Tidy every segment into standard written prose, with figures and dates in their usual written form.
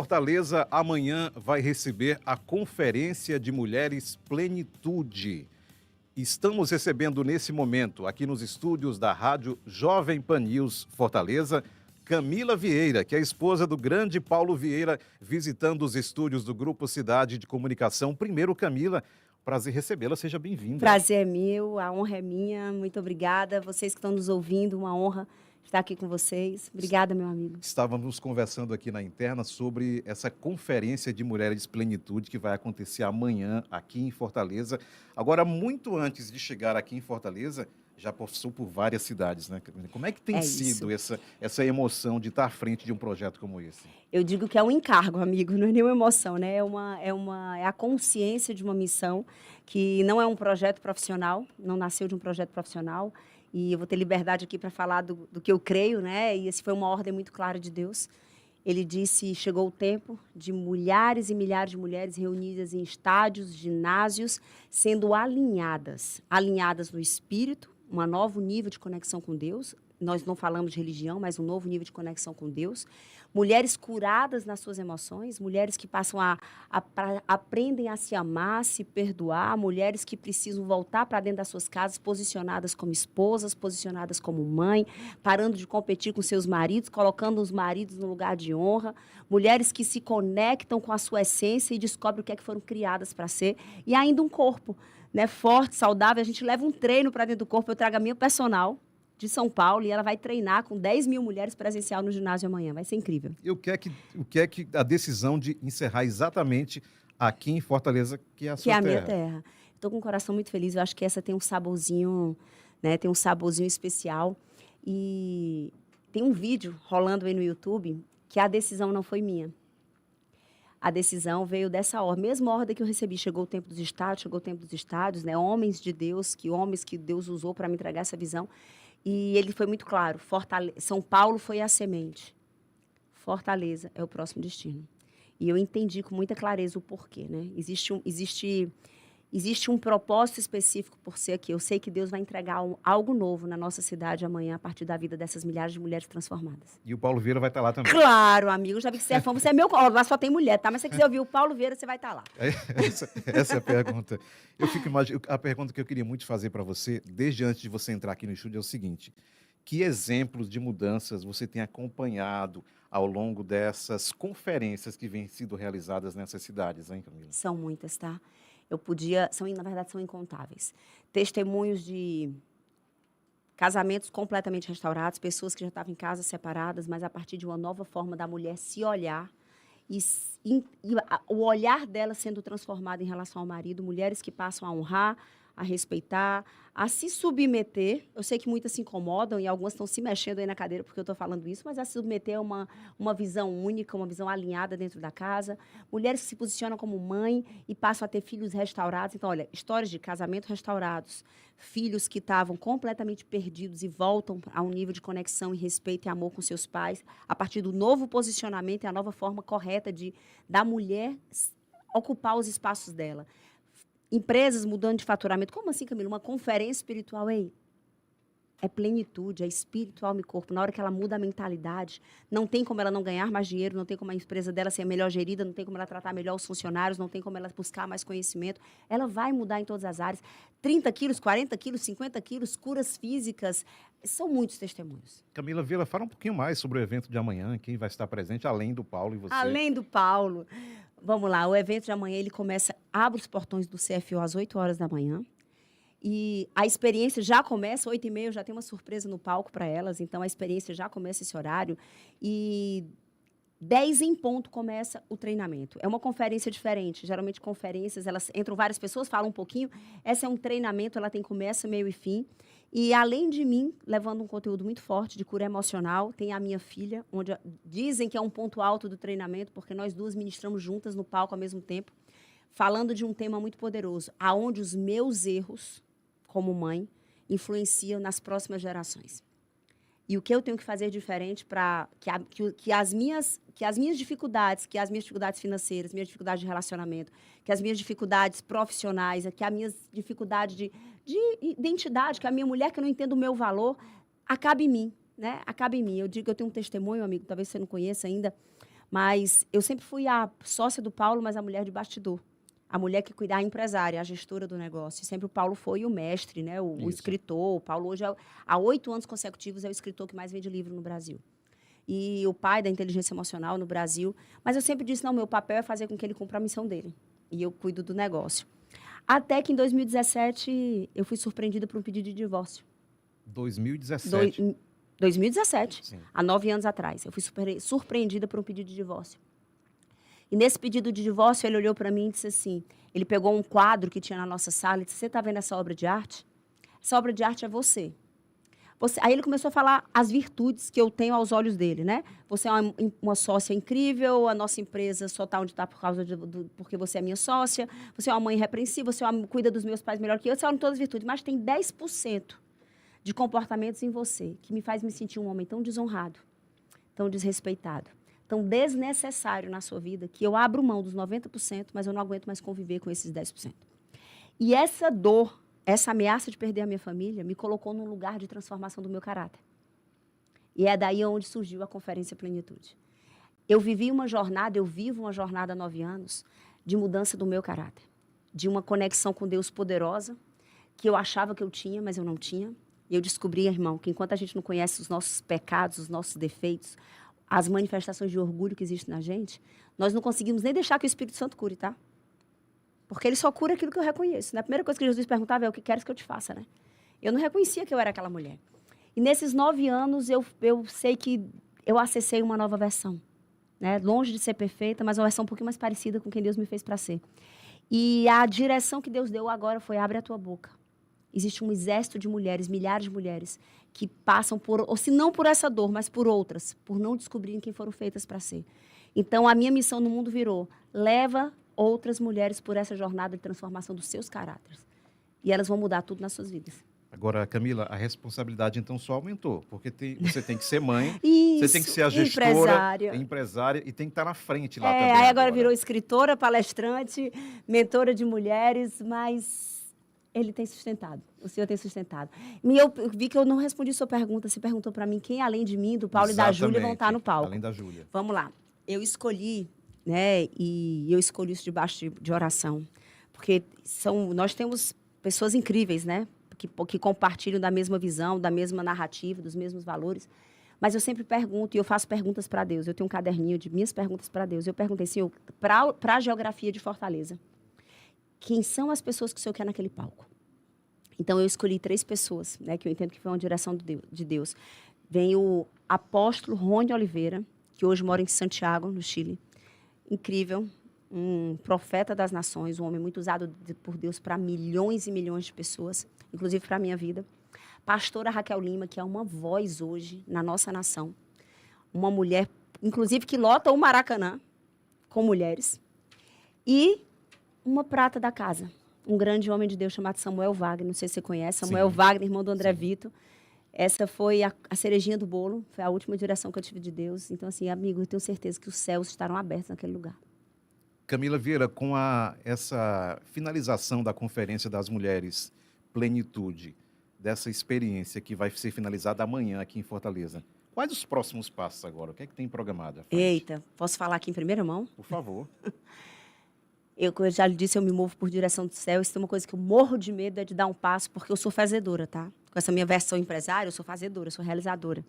Fortaleza amanhã vai receber a Conferência de Mulheres Plenitude. Estamos recebendo nesse momento, aqui nos estúdios da Rádio Jovem Pan News Fortaleza, Camila Vieira, que é a esposa do grande Paulo Vieira, visitando os estúdios do Grupo Cidade de Comunicação. Primeiro, Camila, prazer recebê-la, seja bem-vinda. Prazer é meu, a honra é minha, muito obrigada. Vocês que estão nos ouvindo, uma honra estar aqui com vocês. Obrigada, meu amigo. Estávamos conversando aqui na interna sobre essa Conferência de Mulheres Plenitude que vai acontecer amanhã aqui em Fortaleza. Agora, muito antes de chegar aqui em Fortaleza, já passou por várias cidades, né, Camila? Como é que tem sido essa emoção de estar à frente de um projeto como esse? Eu digo que é um encargo, amigo, não é nenhuma emoção, né? É a consciência de uma missão que não é um projeto profissional, não nasceu de um projeto profissional. E eu vou ter liberdade aqui para falar do que eu creio, né? E esse foi uma ordem muito clara de Deus. Ele disse, chegou o tempo de milhares e milhares de mulheres reunidas em estádios, ginásios, sendo alinhadas no espírito, um novo nível de conexão com Deus. Nós não falamos de religião, mas um novo nível de conexão com Deus. Mulheres curadas nas suas emoções, mulheres que passam aprendem a se amar, se perdoar, mulheres que precisam voltar para dentro das suas casas, posicionadas como esposas, posicionadas como mãe, parando de competir com seus maridos, colocando os maridos no lugar de honra, mulheres que se conectam com a sua essência e descobrem o que é que foram criadas para ser, e ainda um corpo, né, forte, saudável. A gente leva um treino para dentro do corpo. Eu trago a minha personal de São Paulo, e ela vai treinar com 10 mil mulheres presencial no ginásio amanhã. Vai ser incrível. E o que é que a decisão de encerrar exatamente aqui em Fortaleza, que é a sua terra? Que é a minha terra. Estou com um coração muito feliz. Eu acho que essa tem um saborzinho, né? Tem um saborzinho especial. E tem um vídeo rolando aí no YouTube que a decisão não foi minha. A decisão veio dessa ordem. Mesma ordem que eu recebi. Chegou o tempo dos estádios, né? Homens de Deus, homens que Deus usou para me entregar essa visão. E ele foi muito claro, São Paulo foi a semente, Fortaleza é o próximo destino. E eu entendi com muita clareza o porquê, né? Existe um propósito específico por ser aqui. Eu sei que Deus vai entregar algo novo na nossa cidade amanhã, a partir da vida dessas milhares de mulheres transformadas. E o Paulo Vieira vai estar lá também? Claro, amigo, eu já vi que você é fã, você é meu... Lá só tem mulher, tá? Mas se você quiser ouvir o Paulo Vieira, você vai estar lá. Essa é a pergunta. A pergunta que eu queria muito fazer para você, desde antes de você entrar aqui no estúdio, é o seguinte: que exemplos de mudanças você tem acompanhado ao longo dessas conferências que vêm sido realizadas nessas cidades, hein, Camila? São muitas, tá? Na verdade, são incontáveis. Testemunhos de casamentos completamente restaurados, pessoas que já estavam em casas separadas, mas a partir de uma nova forma da mulher se olhar o olhar dela sendo transformado em relação ao marido, mulheres que passam a honrar, a respeitar, a se submeter. Eu sei que muitas se incomodam e algumas estão se mexendo aí na cadeira porque eu estou falando isso, mas a se submeter a uma visão única, uma visão alinhada dentro da casa. Mulheres que se posicionam como mãe e passam a ter filhos restaurados. Então, olha, histórias de casamento restaurados, filhos que estavam completamente perdidos e voltam a um nível de conexão e respeito e amor com seus pais, a partir do novo posicionamento e a nova forma correta da mulher ocupar os espaços dela. Empresas mudando de faturamento. Como assim, Camila? Uma conferência espiritual, ei? É plenitude, é espírito, alma e corpo. Na hora que ela muda a mentalidade, não tem como ela não ganhar mais dinheiro, não tem como a empresa dela ser melhor gerida, não tem como ela tratar melhor os funcionários, não tem como ela buscar mais conhecimento. Ela vai mudar em todas as áreas. 30 quilos, 40 quilos, 50 quilos, curas físicas. São muitos testemunhos. Camila Vieira, fala um pouquinho mais sobre o evento de amanhã, quem vai estar presente, além do Paulo e você. Além do Paulo. Vamos lá, o evento de amanhã, abre os portões do CFO às 8 horas da manhã. E a experiência já começa, 8h30, eu já tenho uma surpresa no palco para elas, então a experiência já começa esse horário. E 10 em ponto começa o treinamento. É uma conferência diferente. Geralmente, conferências, elas entram várias pessoas, falam um pouquinho. Essa é um treinamento, ela tem começo, meio e fim. E, além de mim, levando um conteúdo muito forte de cura emocional, tem a minha filha, onde dizem que é um ponto alto do treinamento, porque nós duas ministramos juntas no palco ao mesmo tempo, falando de um tema muito poderoso, aonde os meus erros, como mãe, influenciam nas próximas gerações. E o que eu tenho que fazer diferente para que as minhas dificuldades, que as minhas dificuldades financeiras, minhas dificuldades de relacionamento, que as minhas dificuldades profissionais, que as minhas dificuldades de identidade, que a minha mulher que não entende o meu valor, acabe em mim, né? Acabe em mim. Eu digo que eu tenho um testemunho, amigo, talvez você não conheça ainda, Mas eu sempre fui a sócia do Paulo, mas a mulher de bastidor. A mulher que cuida, a empresária, a gestora do negócio. E sempre o Paulo foi o mestre, né? O Isso. escritor. O Paulo hoje, há 8 anos consecutivos, é o escritor que mais vende livro no Brasil. E o pai da inteligência emocional no Brasil. Mas eu sempre disse, não, meu papel é fazer com que ele cumpra a missão dele. E eu cuido do negócio. Até que em 2017, eu fui surpreendida por um pedido de divórcio. 2017. 2017, Sim. há 9 anos atrás. Eu fui surpreendida por um pedido de divórcio. E nesse pedido de divórcio, ele olhou para mim e disse assim, ele pegou um quadro que tinha na nossa sala e disse, você está vendo essa obra de arte? Essa obra de arte é você. Aí ele começou a falar as virtudes que eu tenho aos olhos dele, né? Você é uma sócia incrível, a nossa empresa só está onde está porque você é minha sócia, você é uma mãe irrepreensível, você cuida dos meus pais melhor que eu, você olha todas as virtudes, mas tem 10% de comportamentos em você que me faz me sentir um homem tão desonrado, tão desrespeitado, tão desnecessário na sua vida, que eu abro mão dos 90%, mas eu não aguento mais conviver com esses 10%. E essa dor, essa ameaça de perder a minha família, me colocou num lugar de transformação do meu caráter. E é daí onde surgiu a Conferência Plenitude. Eu vivo uma jornada há 9 anos, de mudança do meu caráter, de uma conexão com Deus poderosa, que eu achava que eu tinha, mas eu não tinha. E eu descobri, irmão, que enquanto a gente não conhece os nossos pecados, os nossos defeitos, as manifestações de orgulho que existem na gente, nós não conseguimos nem deixar que o Espírito Santo cure, tá? Porque ele só cura aquilo que eu reconheço. A primeira coisa que Jesus perguntava é o que queres que eu te faça, né? Eu não reconhecia que eu era aquela mulher. E nesses 9 anos, eu sei que eu acessei uma nova versão. Né? Longe de ser perfeita, mas uma versão um pouquinho mais parecida com quem Deus me fez para ser. E a direção que Deus deu agora foi abre a tua boca. Existe um exército de mulheres, milhares de mulheres, que passam por, ou se não por essa dor, mas por outras, por não descobrirem quem foram feitas para ser. Então, a minha missão no mundo virou, leva outras mulheres por essa jornada de transformação dos seus caráteres. E elas vão mudar tudo nas suas vidas. Agora, Camila, a responsabilidade então só aumentou, porque você tem que ser mãe, Isso, você tem que ser a gestora, empresária e tem que estar na frente lá também. Aí agora virou escritora, palestrante, mentora de mulheres, mas ele tem sustentado, o Senhor tem sustentado. E eu vi que eu não respondi sua pergunta, você perguntou para mim quem além de mim, do Paulo Exatamente, e da Júlia vão estar no palco. Além da Júlia. Vamos lá, eu escolhi, né, e eu escolhi isso debaixo de oração, porque nós temos pessoas incríveis, né, que compartilham da mesma visão, da mesma narrativa, dos mesmos valores. Mas eu sempre pergunto, e eu faço perguntas para Deus. Eu tenho um caderninho de minhas perguntas para Deus. Eu perguntei, Senhor, para a geografia de Fortaleza, quem são as pessoas que o Senhor quer naquele palco? Então, eu escolhi 3 pessoas, né, que eu entendo que foi uma direção de Deus. Vem o apóstolo Rony Oliveira, que hoje mora em Santiago, no Chile. Incrível. Um profeta das nações, um homem muito usado por Deus para milhões e milhões de pessoas, inclusive para a minha vida. Pastora Raquel Lima, que é uma voz hoje na nossa nação. Uma mulher, inclusive, que lota o Maracanã com mulheres. E uma prata da casa, um grande homem de Deus chamado Samuel Wagner, não sei se você conhece, Samuel Wagner, irmão do André Vitor. Essa foi a cerejinha do bolo, foi a última direção que eu tive de Deus. Então, assim, amigo, eu tenho certeza que os céus estarão abertos naquele lugar. Camila Vieira, com essa finalização da Conferência das Mulheres Plenitude, dessa experiência que vai ser finalizada amanhã aqui em Fortaleza, quais os próximos passos agora? O que é que tem programado? Eita, posso falar aqui em primeira mão? Por favor. Eu já lhe disse, eu me movo por direção do céu. Isso é uma coisa que eu morro de medo, é de dar um passo, porque eu sou fazedora, tá? Com essa minha versão empresária, eu sou fazedora, eu sou realizadora.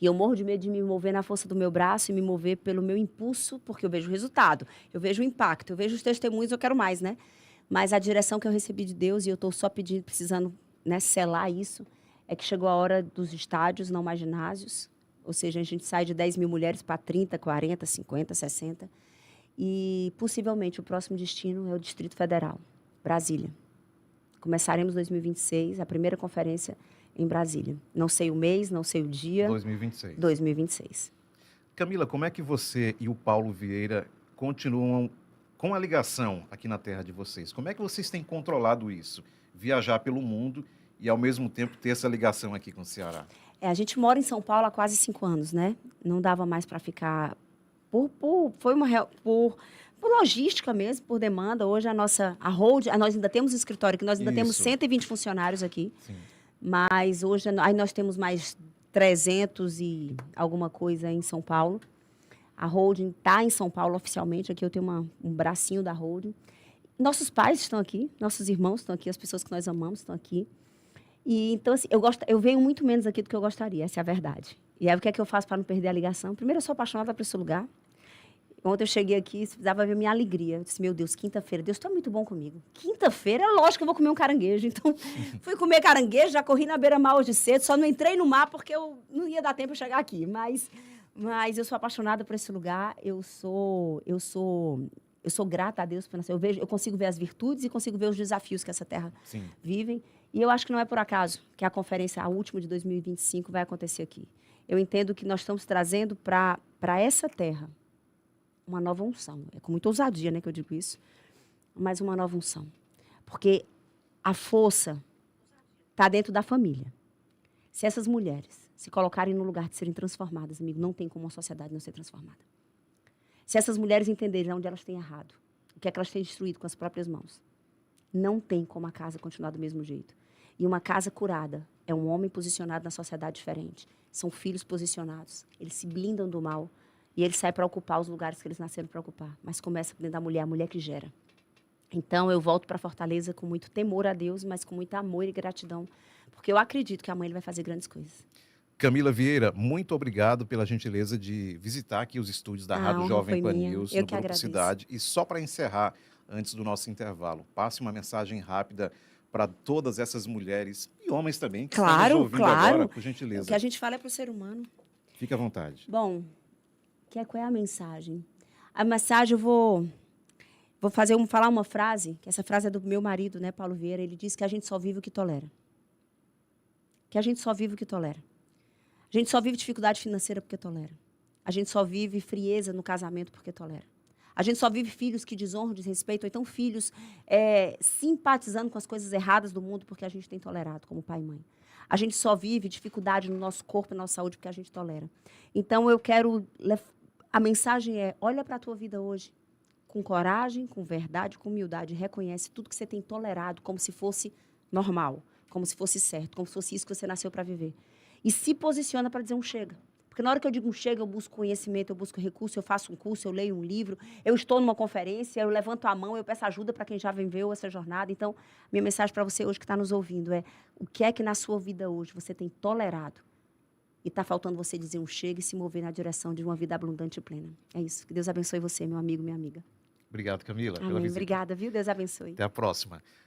E eu morro de medo de me mover na força do meu braço e me mover pelo meu impulso, porque eu vejo o resultado, eu vejo o impacto, eu vejo os testemunhos, eu quero mais, né? Mas a direção que eu recebi de Deus, e eu estou só pedindo, precisando, né, selar isso, é que chegou a hora dos estádios, não mais ginásios. Ou seja, a gente sai de 10 mil mulheres para 30, 40, 50, 60. E, possivelmente, o próximo destino é o Distrito Federal, Brasília. Começaremos 2026, a primeira conferência em Brasília. Não sei o mês, não sei o dia. 2026. 2026. Camila, como é que você e o Paulo Vieira continuam com a ligação aqui na terra de vocês? Como é que vocês têm controlado isso? Viajar pelo mundo e, ao mesmo tempo, ter essa ligação aqui com o Ceará? A gente mora em São Paulo há quase 5 anos, né? Não dava mais para ficar... Por logística mesmo, por demanda. Hoje nós ainda temos um escritório, que nós ainda temos 120 funcionários aqui. Sim. Mas hoje aí nós temos mais 300 e alguma coisa em São Paulo. A holding está em São Paulo oficialmente. Aqui eu tenho um bracinho da holding. Nossos pais estão aqui, nossos irmãos estão aqui, as pessoas que nós amamos estão aqui. E então, assim, eu venho muito menos aqui do que eu gostaria, essa é a verdade. E aí, o que é que eu faço para não perder a ligação? Primeiro, eu sou apaixonada por esse lugar. Ontem eu cheguei aqui, você precisava ver a minha alegria. Eu disse, meu Deus, quinta-feira, Deus está muito bom comigo. Quinta-feira, lógico que eu vou comer um caranguejo. Então, fui comer caranguejo, já corri na beira-mar hoje cedo, só não entrei no mar porque eu não ia dar tempo de chegar aqui. Mas eu sou apaixonada por esse lugar, eu sou grata a Deus por nascer. Eu consigo ver as virtudes e consigo ver os desafios que essa terra vivem. E eu acho que não é por acaso que a conferência, a última de 2025, vai acontecer aqui. Eu entendo que nós estamos trazendo para essa terra uma nova unção. É com muita ousadia, né, que eu digo isso, mas uma nova unção. Porque a força está dentro da família. Se essas mulheres se colocarem no lugar de serem transformadas, amigo, não tem como uma sociedade não ser transformada. Se essas mulheres entenderem onde elas têm errado, o que é que elas têm destruído com as próprias mãos, não tem como a casa continuar do mesmo jeito. E uma casa curada é um homem posicionado na sociedade diferente. São filhos posicionados. Eles se blindam do mal e eles saem para ocupar os lugares que eles nasceram para ocupar. Mas começa dentro da mulher, a mulher que gera. Então, eu volto para Fortaleza com muito temor a Deus, mas com muito amor e gratidão, porque eu acredito que amanhã Ele vai fazer grandes coisas. Camila Vieira, muito obrigado pela gentileza de visitar aqui os estúdios da Rádio Jovem Pan News, no Grupo Cidade. E só para encerrar, antes do nosso intervalo, passe uma mensagem rápida para todas essas mulheres e homens também que estão nos ouvindo agora, por gentileza. O que a gente fala é para o ser humano. Fique à vontade. Bom, qual é a mensagem? A mensagem, eu vou falar uma frase, que essa frase é do meu marido, né, Paulo Vieira. Ele diz que a gente só vive o que tolera. Que a gente só vive o que tolera. A gente só vive dificuldade financeira porque tolera. A gente só vive frieza no casamento porque tolera. A gente só vive filhos que desonram, desrespeitam, ou então filhos simpatizando com as coisas erradas do mundo porque a gente tem tolerado, como pai e mãe. A gente só vive dificuldade no nosso corpo e na nossa saúde porque a gente tolera. Então, a mensagem é, olha para a tua vida hoje, com coragem, com verdade, com humildade, reconhece tudo que você tem tolerado como se fosse normal, como se fosse certo, como se fosse isso que você nasceu para viver. E se posiciona para dizer um chega. Porque na hora que eu digo um chega, eu busco conhecimento, eu busco recurso, eu faço um curso, eu leio um livro, eu estou numa conferência, eu levanto a mão, eu peço ajuda para quem já viveu essa jornada. Então, minha mensagem para você hoje que está nos ouvindo é, o que é que na sua vida hoje você tem tolerado e está faltando você dizer um chega e se mover na direção de uma vida abundante e plena. É isso. Que Deus abençoe você, meu amigo, minha amiga. Obrigado, Camila, pela Amém. visita. Obrigada, viu? Deus abençoe. Até a próxima.